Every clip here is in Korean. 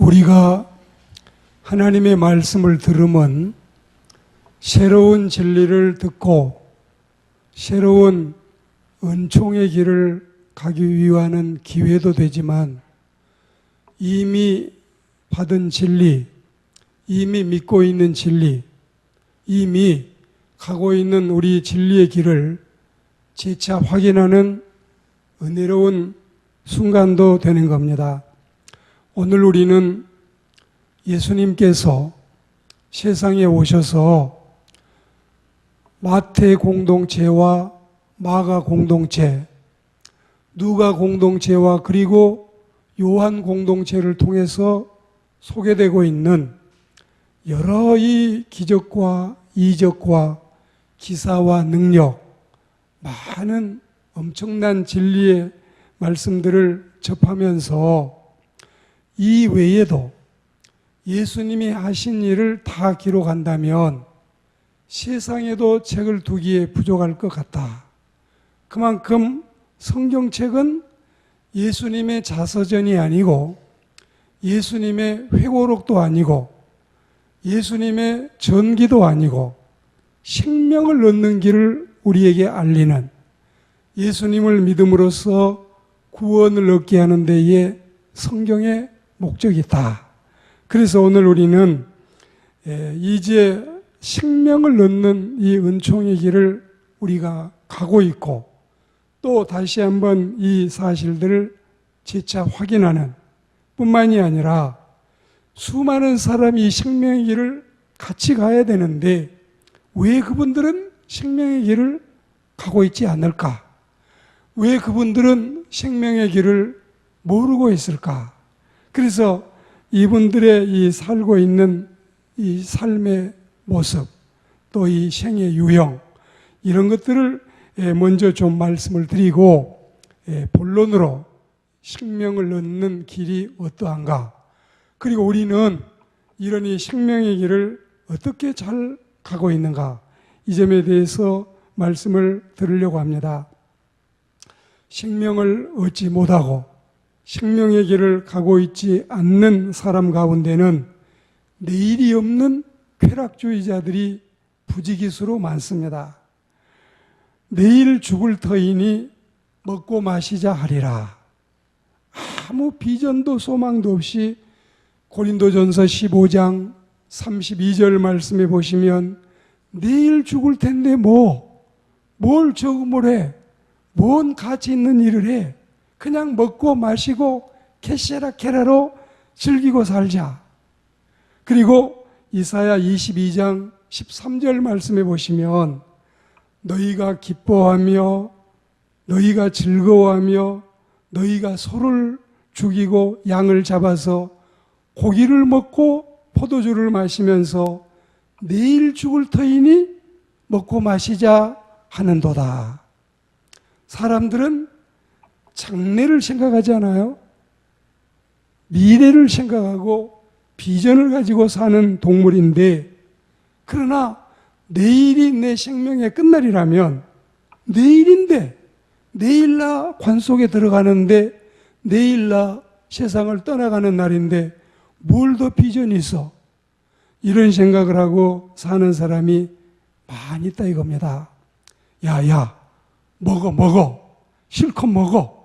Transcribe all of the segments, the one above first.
우리가 하나님의 말씀을 들으면 새로운 진리를 듣고 새로운 은총의 길을 가기 위한 기회도 되지만 이미 받은 진리, 이미 믿고 있는 진리, 이미 가고 있는 우리 진리의 길을 재차 확인하는 은혜로운 순간도 되는 겁니다. 오늘 우리는 예수님께서 세상에 오셔서 마태 공동체와 마가 공동체, 누가 공동체와 그리고 요한 공동체를 통해서 소개되고 있는 여러 이 기적과 이적과 기사와 능력, 많은 엄청난 진리의 말씀들을 접하면서 이 외에도 예수님이 하신 일을 다 기록한다면 세상에도 책을 두기에 부족할 것 같다. 그만큼 성경책은 예수님의 자서전이 아니고 예수님의 회고록도 아니고 예수님의 전기도 아니고 생명을 얻는 길을 우리에게 알리는, 예수님을 믿음으로써 구원을 얻게 하는 데에 성경의 목적이 있다. 그래서 오늘 우리는 이제 생명을 얻는 이 은총의 길을 우리가 가고 있고 또 다시 한번 이 사실들을 재차 확인하는 뿐만이 아니라 수많은 사람이 이 생명의 길을 같이 가야 되는데 왜 그분들은 생명의 길을 가고 있지 않을까? 왜 그분들은 생명의 길을 모르고 있을까? 그래서 이분들의 이 살고 있는 이 삶의 모습, 또 이 생의 유형, 이런 것들을 먼저 좀 말씀을 드리고 본론으로 생명을 얻는 길이 어떠한가? 그리고 우리는 이런 이 생명의 길을 어떻게 잘 가고 있는가? 이 점에 대해서 말씀을 드리려고 합니다. 생명을 얻지 못하고 생명의 길을 가고 있지 않는 사람 가운데는 내일이 없는 쾌락주의자들이 부지기수로 많습니다. 내일 죽을 터이니 먹고 마시자 하리라. 아무 비전도 소망도 없이 고린도전서 15장 32절 말씀에 보시면 내일 죽을 텐데 뭘 저금을 해? 뭔 가치 있는 일을 해? 그냥 먹고 마시고 캐세라 캐라로 즐기고 살자. 그리고 이사야 22장 13절 말씀에 보시면 너희가 기뻐하며 너희가 즐거워하며 너희가 소를 죽이고 양을 잡아서 고기를 먹고 포도주를 마시면서 내일 죽을 터이니 먹고 마시자 하는도다. 사람들은 장래를 생각하지 않아요? 미래를 생각하고 비전을 가지고 사는 동물인데, 그러나 내일이 내 생명의 끝날이라면 내일인데, 내일 나 관 속에 들어가는데, 내일 나 세상을 떠나가는 날인데 뭘 더 비전이 있어? 이런 생각을 하고 사는 사람이 많이 있다 이겁니다. 야, 먹어. 실컷 먹어.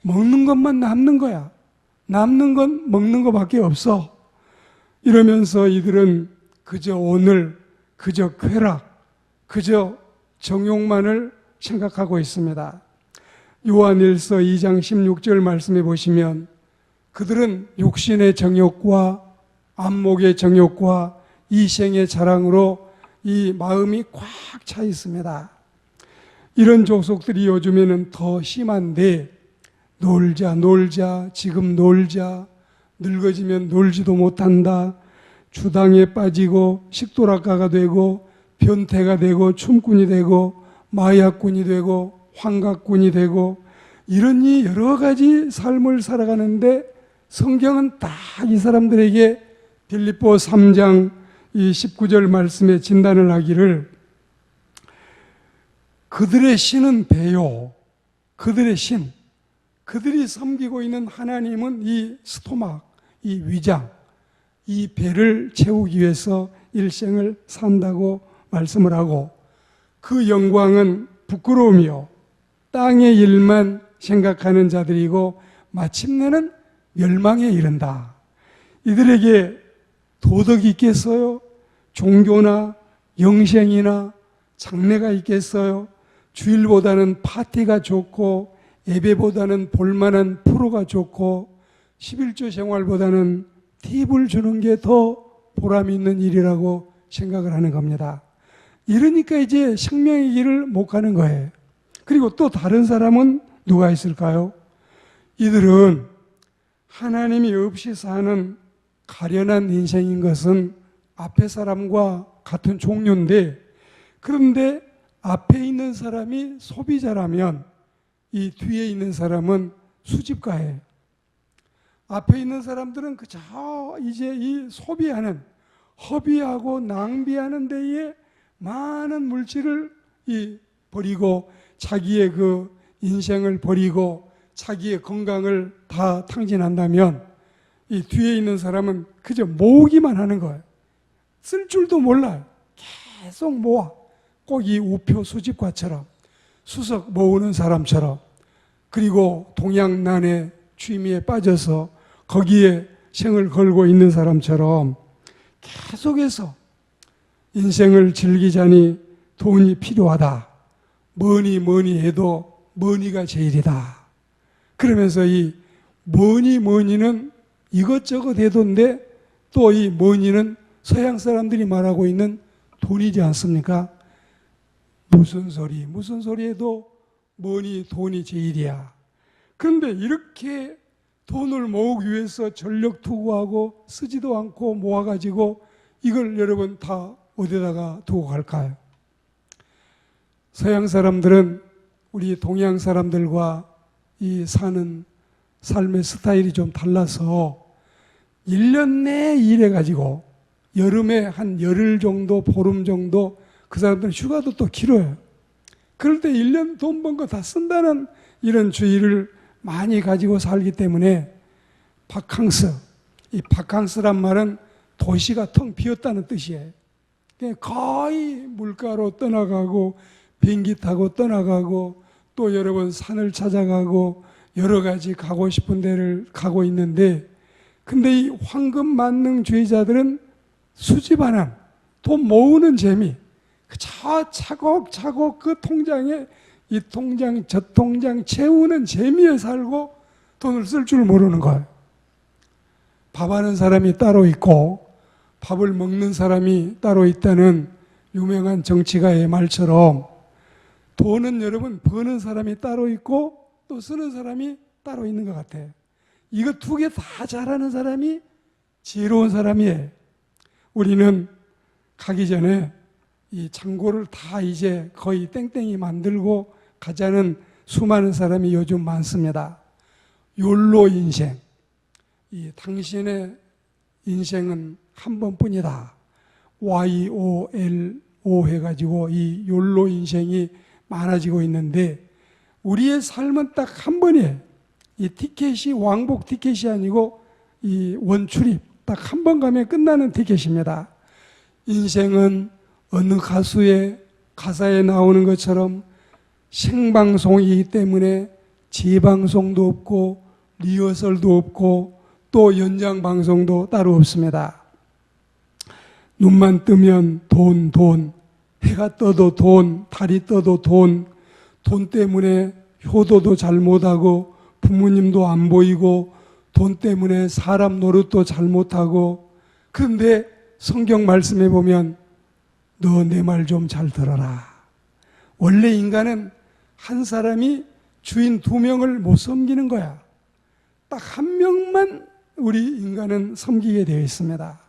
먹는 것만 남는 거야. 남는 건 먹는 것밖에 없어. 이러면서 이들은 그저 오늘, 그저 쾌락, 그저 정욕만을 생각하고 있습니다. 요한일서 2장 16절 말씀해 보시면 그들은 육신의 정욕과 안목의 정욕과 이생의 자랑으로 이 마음이 꽉 차 있습니다. 이런 족속들이 요즘에는 더 심한데 놀자, 지금 놀자, 늙어지면 놀지도 못한다, 주당에 빠지고 식도락가가 되고 변태가 되고 춤꾼이 되고 마약꾼이 되고 환각꾼이 되고 이런 이 여러 가지 삶을 살아가는데 성경은 딱 이 사람들에게 빌립보 3장 이 19절 말씀에 진단을 하기를 그들의 신은 배요. 그들의 신, 그들이 섬기고 있는 하나님은 이 스토막, 이 위장, 이 배를 채우기 위해서 일생을 산다고 말씀을 하고, 그 영광은 부끄러움이요 땅의 일만 생각하는 자들이고 마침내는 멸망에 이른다. 이들에게 도덕이 있겠어요? 종교나 영생이나 장래가 있겠어요? 주일보다는 파티가 좋고 예배보다는 볼만한 프로가 좋고 11조 생활보다는 팁을 주는 게 더 보람 있는 일이라고 생각을 하는 겁니다. 이러니까 이제 생명의 길을 못 가는 거예요. 그리고 또 다른 사람은 누가 있을까요? 이들은 하나님이 없이 사는 가련한 인생인 것은 앞에 사람과 같은 종류인데, 그런데 앞에 있는 사람이 소비자라면 이 뒤에 있는 사람은 수집가예요. 앞에 있는 사람들은 그저 이제 이 소비하는, 허비하고 낭비하는 데에 많은 물질을 버리고 자기의 그 인생을 버리고 자기의 건강을 다 탕진한다면, 이 뒤에 있는 사람은 그저 모으기만 하는 거예요. 쓸 줄도 몰라요. 계속 모아. 꼭 이 우표 수집가처럼, 수석 모으는 사람처럼, 그리고 동양난의 취미에 빠져서 거기에 생을 걸고 있는 사람처럼 계속해서 인생을 즐기자니 돈이 필요하다. 뭐니 해도 머니가 제일이다. 그러면서 이 머니는 이것저것 해도인데, 또 이 머니는 서양 사람들이 말하고 있는 돈이지 않습니까? 무슨 소리 해도 돈이 제일이야. 그런데 이렇게 돈을 모으기 위해서 전력 투구하고 쓰지도 않고 모아가지고 이걸 여러분 다 어디다가 두고 갈까요? 서양 사람들은 우리 동양 사람들과 이 사는 삶의 스타일이 좀 달라서 1년 내에 일해가지고 여름에 한 열흘 정도, 보름 정도, 그 사람들은 휴가도 또 길어요. 그럴 때 1년 돈 번 거 다 쓴다는 이런 주의를 많이 가지고 살기 때문에 바캉스, 이 바캉스란 말은 도시가 텅 비었다는 뜻이에요. 거의 물가로 떠나가고 비행기 타고 떠나가고 또 여러분 산을 찾아가고 여러 가지 가고 싶은 데를 가고 있는데, 근데 이 황금 만능주의자들은 수집하는, 돈 모으는 재미, 저 차곡차곡 그 통장에 이 통장 저 통장 채우는 재미에 살고 돈을 쓸 줄 모르는 거예요. 밥하는 사람이 따로 있고 밥을 먹는 사람이 따로 있다는 유명한 정치가의 말처럼, 돈은 여러분 버는 사람이 따로 있고 또 쓰는 사람이 따로 있는 것 같아요. 이거 두 개 다 잘하는 사람이 지혜로운 사람이에요. 우리는 가기 전에 이 창고를 다 이제 거의 땡땡이 만들고 가자는 수많은 사람이 요즘 많습니다. 욜로 인생. 이 당신의 인생은 한 번뿐이다. YOLO 해가지고 이 욜로 인생이 많아지고 있는데, 우리의 삶은 딱 한 번이에요. 이 티켓이 왕복 티켓이 아니고 이 원출입, 딱 한 번 가면 끝나는 티켓입니다. 인생은 어느 가수의 가사에 나오는 것처럼 생방송이기 때문에 재방송도 없고 리허설도 없고 또 연장 방송도 따로 없습니다. 눈만 뜨면 돈, 해가 떠도 돈, 달이 떠도 돈 때문에 효도도 잘 못하고 부모님도 안 보이고 돈 때문에 사람 노릇도 잘 못하고. 그런데 성경 말씀에 보면 너 내 말 좀 잘 들어라. 원래 인간은 한 사람이 주인 2명을 못 섬기는 거야. 딱 1명만 우리 인간은 섬기게 되어 있습니다.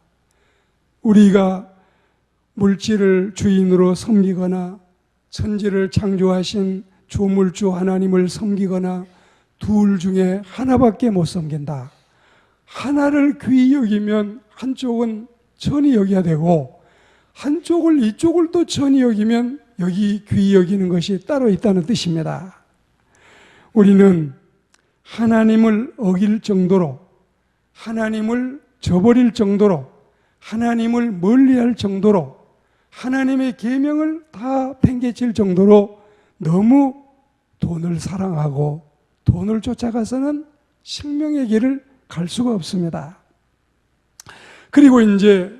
우리가 물질을 주인으로 섬기거나 천지를 창조하신 조물주 하나님을 섬기거나 둘 중에 하나밖에 못 섬긴다. 하나를 귀히 여기면 한쪽은 천히 여겨야 되고, 한쪽을 이쪽을 또 천히 여기면 여기 귀히 여기는 것이 따로 있다는 뜻입니다. 우리는 하나님을 어길 정도로 하나님을 저버릴 정도로, 하나님을 멀리할 정도로, 하나님의 계명을 다 팽개칠 정도로 너무 돈을 사랑하고 돈을 쫓아가서는 생명의 길을 갈 수가 없습니다. 그리고 이제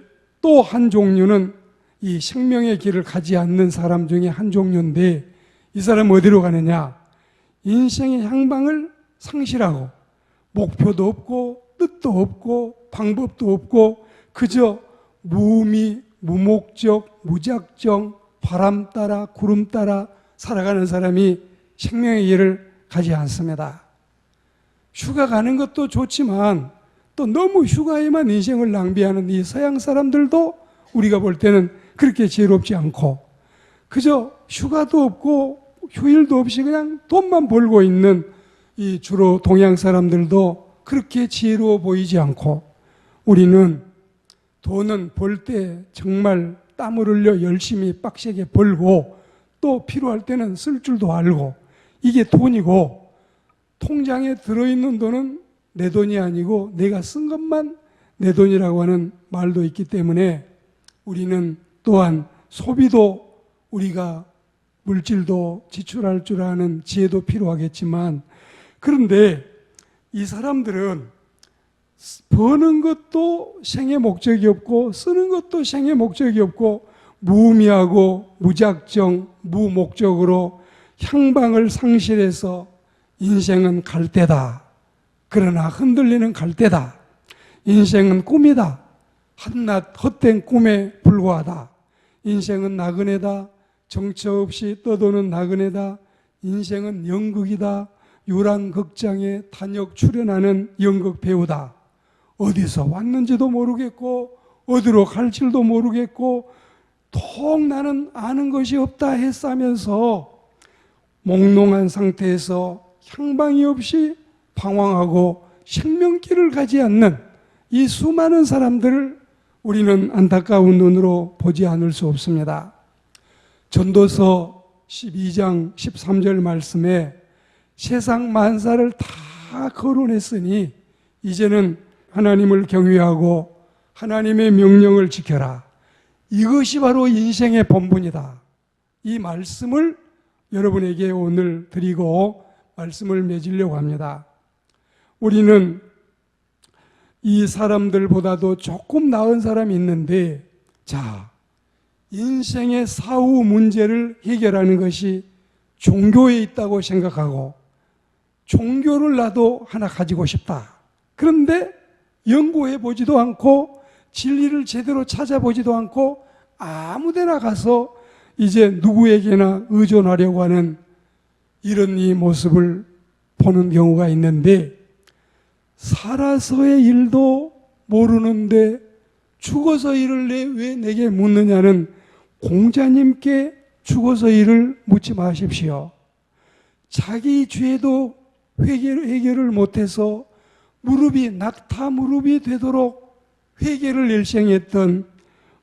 또 한 종류는 이 생명의 길을 가지 않는 사람 중에 한 종류인데, 이 사람은 어디로 가느냐? 인생의 향방을 상실하고 목표도 없고 뜻도 없고 방법도 없고 그저 무의미, 무목적, 무작정, 바람 따라 구름 따라 살아가는 사람이 생명의 길을 가지 않습니다. 휴가 가는 것도 좋지만 또 너무 휴가에만 인생을 낭비하는 이 서양 사람들도 우리가 볼 때는 그렇게 지혜롭지 않고, 그저 휴가도 없고 휴일도 없이 그냥 돈만 벌고 있는 이 주로 동양 사람들도 그렇게 지혜로워 보이지 않고, 우리는 돈은 벌 때 정말 땀을 흘려 열심히 빡세게 벌고 또 필요할 때는 쓸 줄도 알고, 이게 돈이고 통장에 들어있는 돈은 내 돈이 아니고 내가 쓴 것만 내 돈이라고 하는 말도 있기 때문에, 우리는 또한 소비도 우리가 물질도 지출할 줄 아는 지혜도 필요하겠지만, 그런데 이 사람들은 버는 것도 생의 목적이 없고 쓰는 것도 생의 목적이 없고 무의미하고 무작정 무목적으로 향방을 상실해서 인생은 갈대다. 그러나 흔들리는 갈대다. 인생은 꿈이다. 한낱 헛된 꿈에 불과하다. 인생은 나그네다. 정처 없이 떠도는 나그네다. 인생은 연극이다. 요란극장에 단역 출연하는 연극 배우다. 어디서 왔는지도 모르겠고 어디로 갈지도 모르겠고 통 나는 아는 것이 없다 했으면서 몽롱한 상태에서 향방이 없이 방황하고 생명길을 가지 않는 이 수많은 사람들을 우리는 안타까운 눈으로 보지 않을 수 없습니다. 전도서 12장 13절 말씀에 세상 만사를 다 거론했으니 이제는 하나님을 경외하고 하나님의 명령을 지켜라. 이것이 바로 인생의 본분이다. 이 말씀을 여러분에게 오늘 드리고 말씀을 맺으려고 합니다. 우리는 이 사람들보다도 조금 나은 사람이 있는데, 자, 인생의 사후 문제를 해결하는 것이 종교에 있다고 생각하고 종교를 나도 하나 가지고 싶다. 그런데 연구해 보지도 않고 진리를 제대로 찾아보지도 않고 아무데나 가서 이제 누구에게나 의존하려고 하는 이런 이 모습을 보는 경우가 있는데, 살아서의 일도 모르는데 죽어서 일을 왜 내게 묻느냐는 공자님께 죽어서 일을 묻지 마십시오. 자기 죄도 회개를 못해서 무릎이 낙타 무릎이 되도록 회개를 일생했던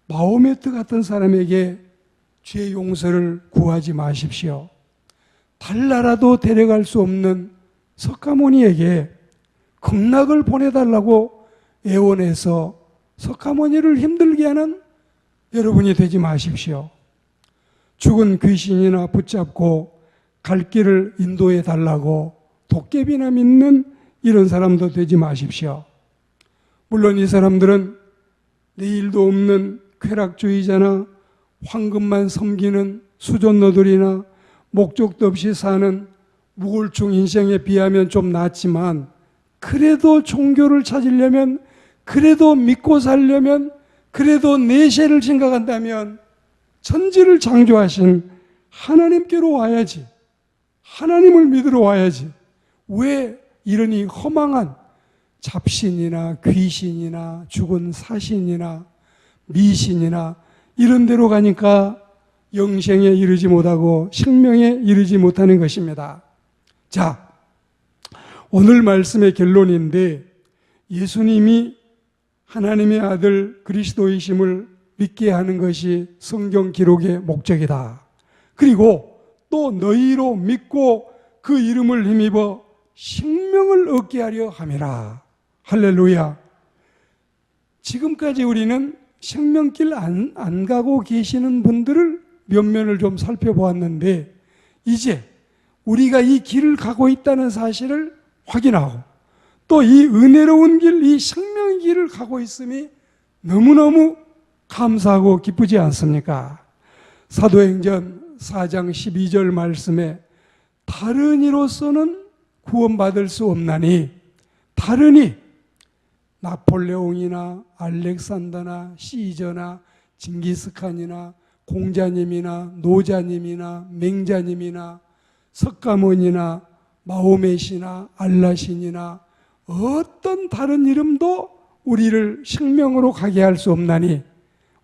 마호메트 같은 사람에게 죄 용서를 구하지 마십시오. 달나라도 데려갈 수 없는 석가모니에게 극락을 보내달라고 애원해서 석가모니를 힘들게 하는 여러분이 되지 마십시오. 죽은 귀신이나 붙잡고 갈 길을 인도해 달라고 도깨비나 믿는 이런 사람도 되지 마십시오. 물론 이 사람들은 내일도 없는 쾌락주의자나 황금만 섬기는 수존노들이나 목적도 없이 사는 무골충 인생에 비하면 좀 낫지만, 그래도 종교를 찾으려면, 그래도 믿고 살려면, 그래도 내세를 생각한다면 천지를 창조하신 하나님께로 와야지. 하나님을 믿으러 와야지. 왜 이러니 허망한 잡신이나 귀신이나 죽은 사신이나 미신이나 이런 데로 가니까 영생에 이르지 못하고 생명에 이르지 못하는 것입니다. 자, 오늘 말씀의 결론인데, 예수님이 하나님의 아들 그리스도이심을 믿게 하는 것이 성경 기록의 목적이다. 그리고 또 너희로 믿고 그 이름을 힘입어 생명을 얻게 하려 함이라. 할렐루야. 지금까지 우리는 생명길 안 가고 계시는 분들을 면면을 좀 살펴보았는데, 이제 우리가 이 길을 가고 있다는 사실을 확인하고 또 이 은혜로운 길, 이 생명의 길을 가고 있음이 너무너무 감사하고 기쁘지 않습니까? 사도행전 4장 12절 말씀에 다른 이로서는 구원받을 수 없나니, 다른이 나폴레옹이나 알렉산더나 시저나 징기스칸이나 공자님이나 노자님이나 맹자님이나 석가모니나 마호메시나 알라신이나 어떤 다른 이름도 우리를 생명으로 가게 할 수 없나니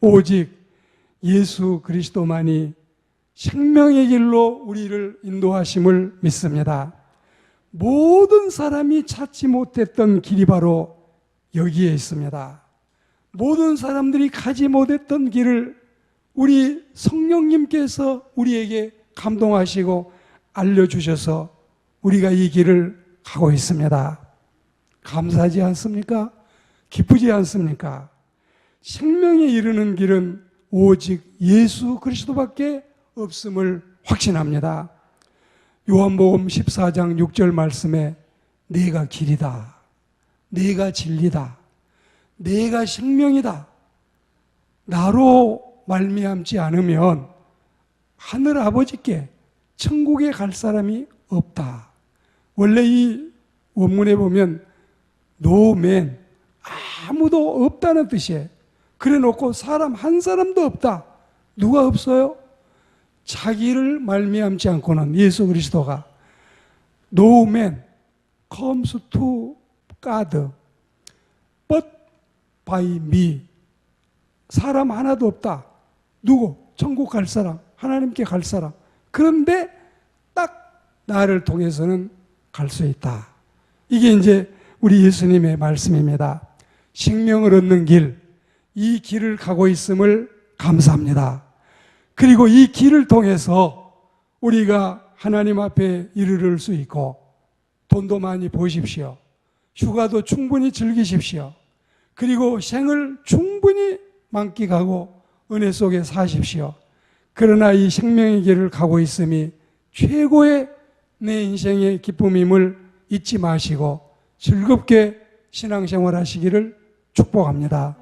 오직 예수 그리스도만이 생명의 길로 우리를 인도하심을 믿습니다. 모든 사람이 찾지 못했던 길이 바로 여기에 있습니다. 모든 사람들이 가지 못했던 길을 우리 성령님께서 우리에게 감동하시고 알려주셔서 우리가 이 길을 가고 있습니다. 감사하지 않습니까? 기쁘지 않습니까? 생명에 이르는 길은 오직 예수 그리스도밖에 없음을 확신합니다. 요한복음 14장 6절 말씀에 내가 길이다, 내가 진리다, 내가 생명이다, 나로 말미암지 않으면 하늘 아버지께 천국에 갈 사람이 없다. 원래 이 원문에 보면 no man, 아무도 없다는 뜻이에요. 그래 놓고 사람 한 사람도 없다. 누가 없어요? 자기를 말미암지 않고는 예수 그리스도가 no man comes to God but by me. 사람 하나도 없다. 누구? 천국 갈 사람, 하나님께 갈 사람. 그런데 딱 나를 통해서는 갈 수 있다. 이게 이제 우리 예수님의 말씀입니다. 생명을 얻는 길, 이 길을 가고 있음을 감사합니다. 그리고 이 길을 통해서 우리가 하나님 앞에 이르를 수 있고 돈도 많이 버십시오. 휴가도 충분히 즐기십시오. 그리고 생을 충분히 만끽하고 은혜 속에 사십시오. 그러나 이 생명의 길을 가고 있음이 최고의 내 인생의 기쁨임을 잊지 마시고 즐겁게 신앙생활 하시기를 축복합니다.